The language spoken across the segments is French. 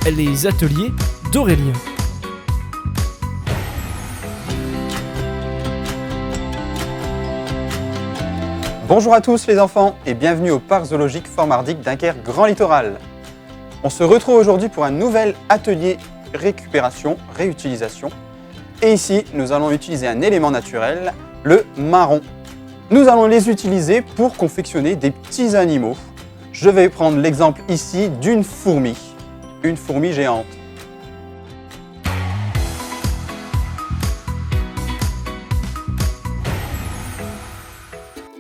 les ateliers d'Aurélien. Bonjour à tous les enfants et bienvenue au parc zoologique Fort Mardic Dunkerque Grand Littoral. On se retrouve aujourd'hui pour un nouvel atelier récupération, réutilisation. Et ici, nous allons utiliser un élément naturel, le marron. Nous allons les utiliser pour confectionner des petits animaux. Je vais prendre l'exemple ici d'une fourmi géante.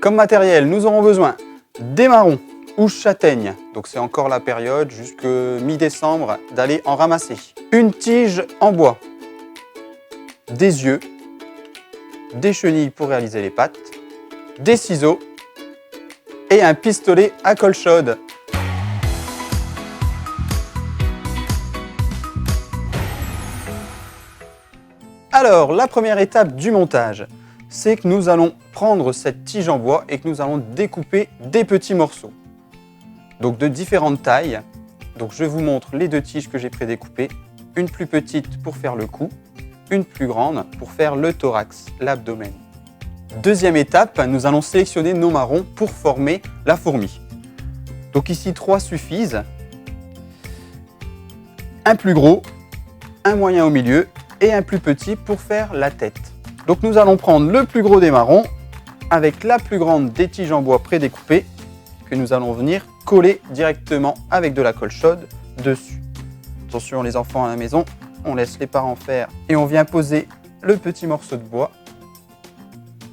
Comme matériel, nous aurons besoin des marrons ou châtaignes, donc c'est encore la période jusque mi-décembre d'aller en ramasser. Une tige en bois, des yeux, des chenilles pour réaliser les pattes, des ciseaux et un pistolet à colle chaude. Alors, la première étape du montage, c'est que nous allons prendre cette tige en bois et que nous allons découper des petits morceaux. Donc de différentes tailles. Donc je vous montre les deux tiges que j'ai prédécoupées. Une plus petite pour faire le cou, une plus grande pour faire le thorax, l'abdomen. Deuxième étape, nous allons sélectionner nos marrons pour former la fourmi. Donc ici 3 suffisent. Un plus gros, un moyen au milieu et un plus petit pour faire la tête. Donc nous allons prendre le plus gros des marrons avec la plus grande des tiges en bois prédécoupées que nous allons venir coller directement avec de la colle chaude dessus. Attention les enfants à la maison, on laisse les parents faire et on vient poser le petit morceau de bois.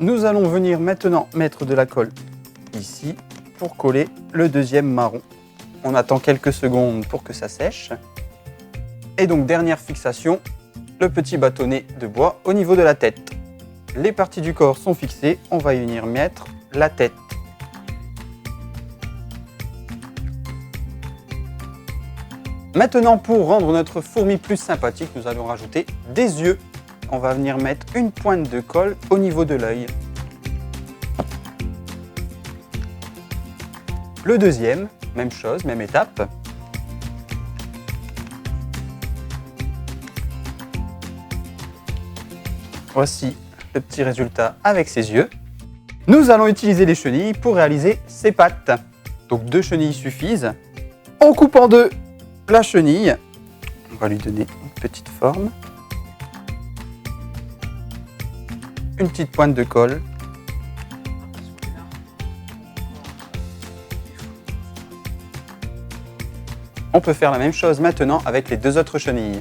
Nous allons venir maintenant mettre de la colle ici pour coller le deuxième marron. On attend quelques secondes pour que ça sèche. Et donc dernière fixation, le petit bâtonnet de bois au niveau de la tête. Les parties du corps sont fixées, on va y venir mettre la tête. Maintenant, pour rendre notre fourmi plus sympathique, nous allons rajouter des yeux. On va venir mettre une pointe de colle au niveau de l'œil. Le deuxième, même chose, même étape. Voici le petit résultat avec ses yeux. Nous allons utiliser les chenilles pour réaliser ses pattes. Donc 2 chenilles suffisent. On coupe en 2 la chenille. On va lui donner une petite forme. Une petite pointe de colle. On peut faire la même chose maintenant avec les 2 autres chenilles.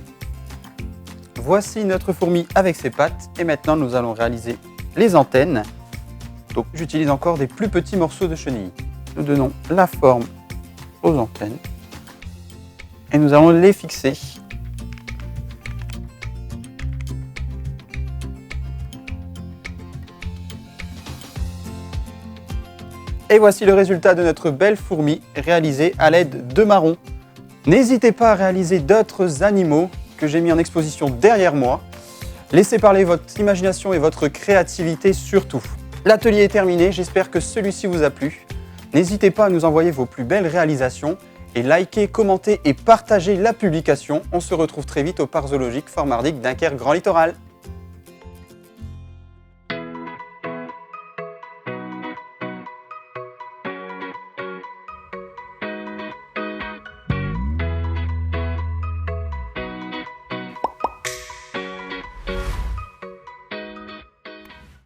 Voici notre fourmi avec ses pattes et maintenant nous allons réaliser les antennes. Donc j'utilise encore des plus petits morceaux de chenilles. Nous donnons la forme aux antennes et nous allons les fixer. Et voici le résultat de notre belle fourmi réalisée à l'aide de marrons. N'hésitez pas à réaliser d'autres animaux que j'ai mis en exposition derrière moi. Laissez parler votre imagination et votre créativité surtout. L'atelier est terminé, j'espère que celui-ci vous a plu. N'hésitez pas à nous envoyer vos plus belles réalisations et likez, commentez et partagez la publication. On se retrouve très vite au parc zoologique Fort Mardic Dunkerque Grand Littoral.